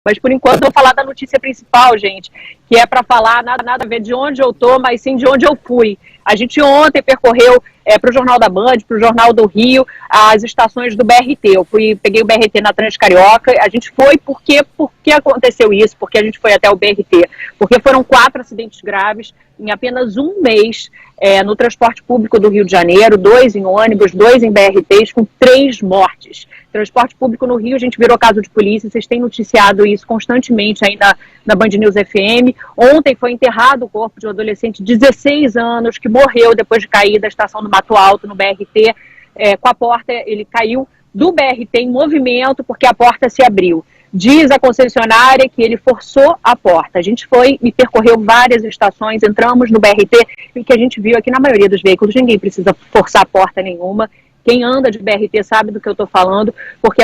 Mas por enquanto eu vou falar da notícia principal, gente, que é para falar nada a ver de onde eu tô, mas sim de onde eu fui. A gente ontem percorreu para o Jornal da Band, para o Jornal do Rio, as estações do BRT. Eu peguei o BRT na Transcarioca, a gente foi por que aconteceu isso, porque a gente foi até o BRT, porque foram 4 acidentes graves em apenas um mês no transporte público do Rio de Janeiro, 2 em ônibus, 2 em BRTs, com 3 mortes. Transporte público no Rio, a gente virou caso de polícia, vocês têm noticiado isso constantemente aí na Band News FM. Ontem foi enterrado o corpo de um adolescente de 16 anos que morreu depois de cair da estação do Mato Alto, no BRT, com a porta, ele caiu do BRT em movimento porque a porta se abriu. Diz a concessionária que ele forçou a porta. A gente foi e percorreu várias estações, entramos no BRT e o que a gente viu aqui na maioria dos veículos, ninguém precisa forçar a porta nenhuma. Quem anda de BRT sabe do que eu estou falando, porque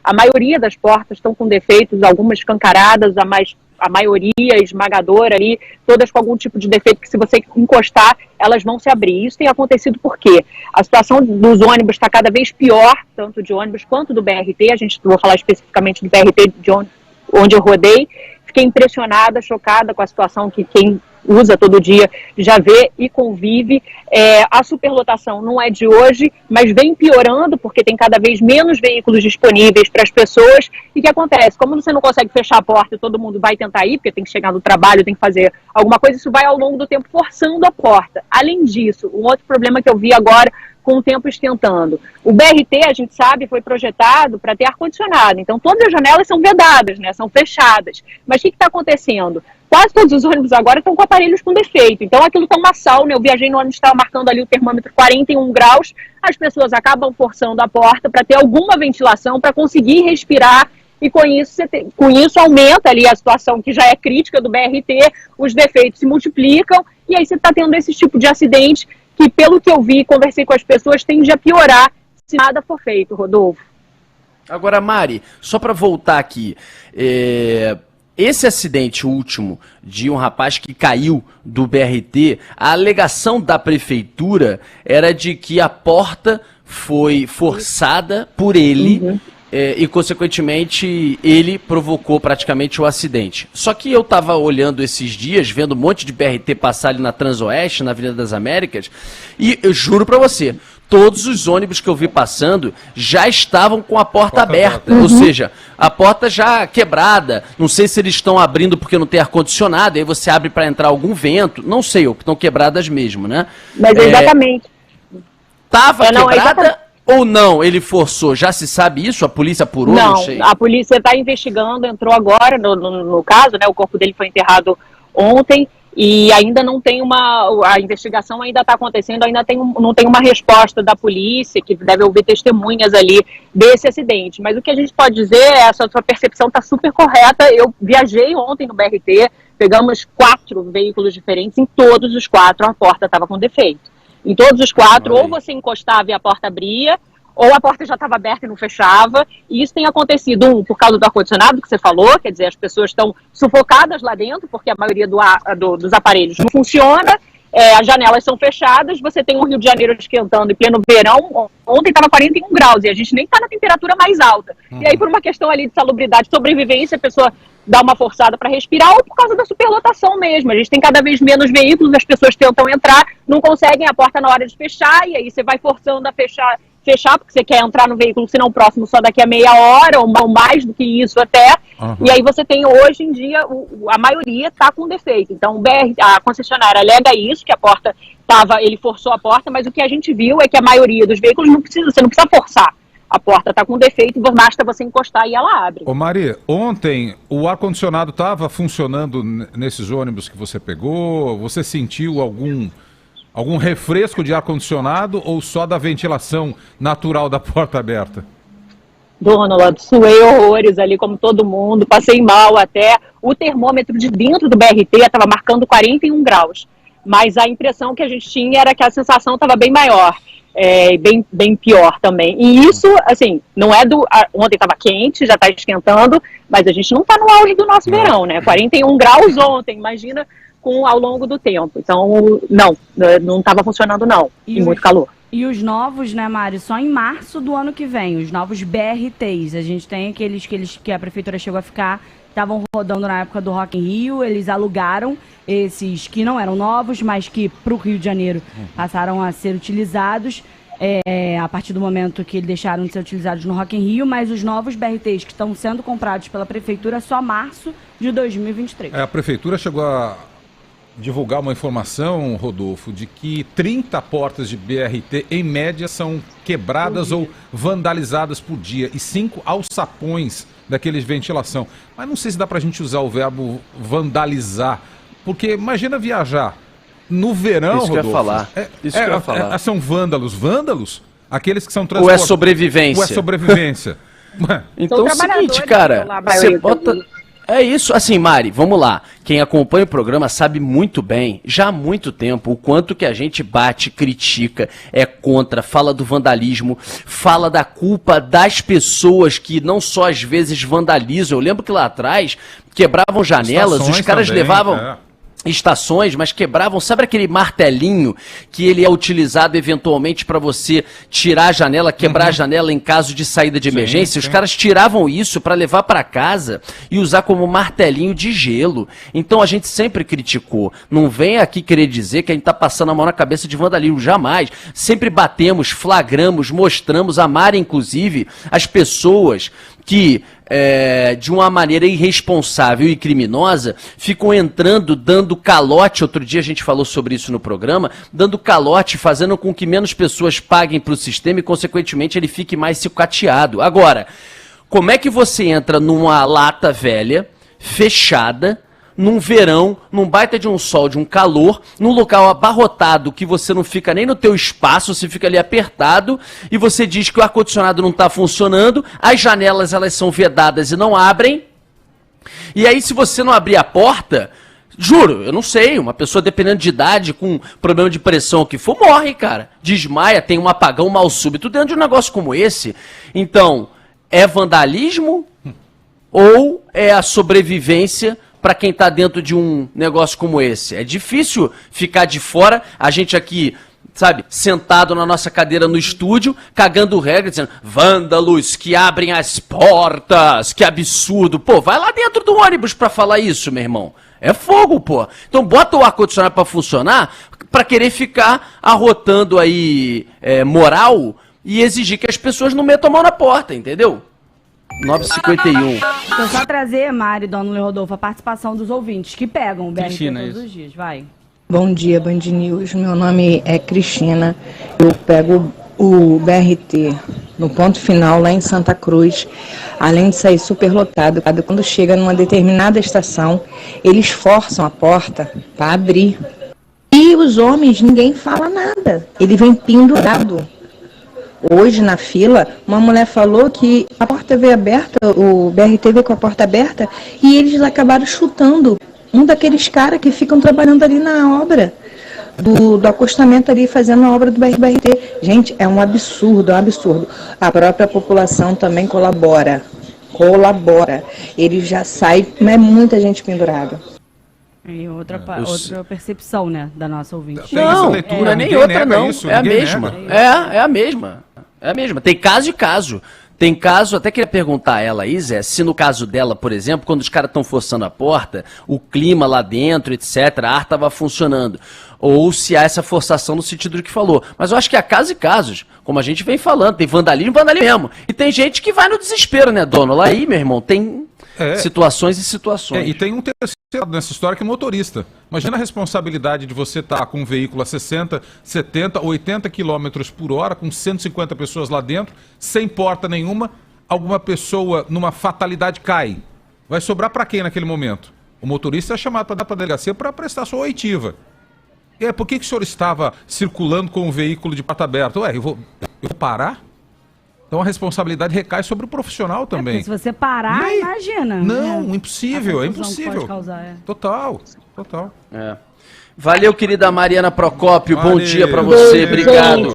a maioria das portas estão com defeitos, algumas escancaradas, a maioria esmagadora ali, todas com algum tipo de defeito que se você encostar, elas vão se abrir. Isso tem acontecido porque a situação dos ônibus está cada vez pior, tanto de ônibus quanto do BRT. Vou falar especificamente do BRT, onde eu rodei. Fiquei impressionada, chocada com a situação que quem usa todo dia já vê e convive. A superlotação não é de hoje, mas vem piorando porque tem cada vez menos veículos disponíveis para as pessoas. E o que acontece? Como você não consegue fechar a porta e todo mundo vai tentar ir, porque tem que chegar no trabalho, tem que fazer alguma coisa, isso vai ao longo do tempo forçando a porta. Além disso, um outro problema que eu vi agora com o tempo esquentando. O BRT, a gente sabe, foi projetado para ter ar-condicionado. Então, todas as janelas são vedadas, né? São fechadas. Mas o que está acontecendo? Quase todos os ônibus agora estão com aparelhos com defeito. Então, aquilo está uma sauna. Eu viajei no ônibus, estava marcando ali o termômetro 41 graus. As pessoas acabam forçando a porta para ter alguma ventilação, para conseguir respirar. E com isso aumenta ali a situação que já é crítica do BRT. Os defeitos se multiplicam. E aí você está tendo esse tipo de acidente que, pelo que eu vi, conversei com as pessoas, tende a piorar se nada for feito, Rodolfo. Agora, Mari, só para voltar aqui, esse acidente último de um rapaz que caiu do BRT, a alegação da prefeitura era de que a porta foi forçada por ele, e, consequentemente, ele provocou praticamente o acidente. Só que eu estava olhando esses dias, vendo um monte de BRT passar ali na Transoeste, na Avenida das Américas, e eu juro para você, todos os ônibus que eu vi passando já estavam com a porta aberta, ou seja, a porta já quebrada. Não sei se eles estão abrindo porque não tem ar-condicionado, aí você abre para entrar algum vento, não sei, ou estão quebradas mesmo, né? Mas exatamente. Estava quebrada... Ou não, ele forçou? Já se sabe isso? A polícia apurou? Não, a polícia está investigando, entrou agora no caso, né? O corpo dele foi enterrado ontem e ainda não tem a investigação ainda está acontecendo, ainda não tem uma resposta da polícia, que deve ouvir testemunhas ali desse acidente. Mas o que a gente pode dizer é essa sua percepção está super correta. Eu viajei ontem no BRT, pegamos 4 veículos diferentes, em todos os 4 a porta estava com defeito. Em todos os 4, ou você encostava e a porta abria, ou a porta já estava aberta e não fechava. E isso tem acontecido, por causa do ar-condicionado que você falou, quer dizer, as pessoas estão sufocadas lá dentro, porque a maioria dos aparelhos não funciona, as janelas são fechadas, você tem um Rio de Janeiro esquentando em pleno verão, ontem estava 41 graus, e a gente nem está na temperatura mais alta. E aí, por uma questão ali de salubridade, sobrevivência, a pessoa dá uma forçada para respirar, ou por causa da superlotação mesmo. A gente tem cada vez menos veículos, as pessoas tentam entrar, não conseguem a porta na hora de fechar, e aí você vai forçando a fechar porque você quer entrar no veículo, se não próximo, só daqui a meia hora, ou mais do que isso até. E aí você tem, hoje em dia, a maioria está com defeito. Então, a concessionária alega isso, que a porta ele forçou a porta, mas o que a gente viu é que a maioria dos veículos você não precisa forçar. A porta está com defeito, basta você encostar e ela abre. Ô Mari, ontem o ar-condicionado estava funcionando nesses ônibus que você pegou? Você sentiu algum refresco de ar-condicionado ou só da ventilação natural da porta aberta? Dona Lado, suei horrores ali, como todo mundo, passei mal até. O termômetro de dentro do BRT estava marcando 41 graus, mas a impressão que a gente tinha era que a sensação estava bem maior. Bem pior também. E isso, assim, não é ontem estava quente, já está esquentando, mas a gente não está no auge do nosso verão, né? 41 graus ontem, imagina ao longo do tempo. Então, não estava funcionando, não. E muito calor. E os novos, né, Mari, só em março do ano que vem, os novos BRTs. A gente tem aqueles que a prefeitura chegou a ficar estavam rodando na época do Rock in Rio, eles alugaram esses que não eram novos, mas que para o Rio de Janeiro passaram a ser utilizados a partir do momento que eles deixaram de ser utilizados no Rock in Rio, mas os novos BRTs que estão sendo comprados pela Prefeitura só março de 2023. A Prefeitura chegou a divulgar uma informação, Rodolfo, de que 30 portas de BRT, em média, são quebradas ou vandalizadas por dia, e 5 alçapões daqueles de ventilação. Mas não sei se dá pra gente usar o verbo vandalizar, porque imagina viajar no verão, Isso que eu ia Rodolfo. falar. Isso que eu ia falar. São vândalos? Vândalos? Aqueles que são Ou é transportados... sobrevivência? Ou é sobrevivência? Então é o seguinte, cara, você bota... É isso, assim, Mari, vamos lá. Quem acompanha o programa sabe muito bem, já há muito tempo, o quanto que a gente bate, critica, é contra, fala do vandalismo, fala da culpa das pessoas que não só às vezes vandalizam. Eu lembro que lá atrás quebravam janelas, Estações os caras também, levavam... estações, mas quebravam, sabe aquele martelinho que ele é utilizado eventualmente para você tirar a janela, quebrar a janela em caso de saída de emergência? Os caras tiravam isso para levar para casa e usar como martelinho de gelo. Então a gente sempre criticou. Não vem aqui querer dizer que a gente tá passando a mão na cabeça de vandalismo, jamais. Sempre batemos, flagramos, mostramos, a Mari, inclusive, as pessoas que, de uma maneira irresponsável e criminosa, ficam entrando, dando calote. Outro dia a gente falou sobre isso no programa, dando calote, fazendo com que menos pessoas paguem para o sistema e, consequentemente, ele fique mais sucateado. Agora, como é que você entra numa lata velha, fechada, num verão, num baita de um sol, de um calor, num local abarrotado que você não fica nem no teu espaço, você fica ali apertado, e você diz que o ar-condicionado não está funcionando, as janelas elas são vedadas e não abrem, e aí se você não abrir a porta, juro, eu não sei, uma pessoa dependendo de idade, com problema de pressão, o que for, morre, cara, desmaia, tem um apagão, mal súbito dentro de um negócio como esse. Então, é vandalismo ou é a sobrevivência para quem está dentro de um negócio como esse? É difícil ficar de fora, a gente aqui, sabe, sentado na nossa cadeira no estúdio, cagando regra, dizendo, vândalos que abrem as portas, que absurdo. Pô, vai lá dentro do ônibus para falar isso, meu irmão. É fogo, pô. Então bota o ar-condicionado para funcionar, para querer ficar arrotando aí moral e exigir que as pessoas não metam a mão na porta, entendeu? 9h51. Deixa eu só trazer, Mari, Dona Rodolfo, a participação dos ouvintes que pegam o BRT Cristina, todos isso. os dias. Vai. Bom dia, Band News. Meu nome é Cristina. Eu pego o BRT no ponto final lá em Santa Cruz. Além de sair superlotado, quando chega numa determinada estação, eles forçam a porta para abrir. E os homens, ninguém fala nada. Ele vem pendurado. Hoje, na fila, uma mulher falou que a porta veio aberta, o BRT veio com a porta aberta, e eles acabaram chutando um daqueles caras que ficam trabalhando ali na obra, do acostamento ali, fazendo a obra do BRT. Gente, é um absurdo, é um absurdo. A própria população também colabora. Ele já sai, mas é muita gente pendurada. E outra percepção, né, da nossa ouvinte. Tem essa Não, leitura, não é nem ninguém outra, nega não. isso, É a ninguém mesma. nega. É a mesma. É a mesma. Tem caso e caso. Tem caso, até queria perguntar a ela aí, Zé, se no caso dela, por exemplo, quando os caras estão forçando a porta, o clima lá dentro, etc., a ar estava funcionando. Ou se há essa forçação no sentido do que falou. Mas eu acho que há casos e casos. Como a gente vem falando, tem vandalismo mesmo. E tem gente que vai no desespero, né, dono? Lá aí, meu irmão, tem situações e situações. E tem um terceiro lado nessa história que é o motorista. Imagina a responsabilidade de você estar com um veículo a 60, 70, 80 km por hora, com 150 pessoas lá dentro, sem porta nenhuma, alguma pessoa numa fatalidade cai. Vai sobrar para quem naquele momento? O motorista é chamado para dar para a delegacia para prestar sua oitiva. Por que o senhor estava circulando com um veículo de porta aberta? Eu vou parar? Então a responsabilidade recai sobre o profissional também. Se você parar, imagina. Não, impossível, é A confusão que impossível. pode causar, Total. Valeu, querida Mariana Procópio. Bom Valeu. dia para você. Valeu. Obrigado.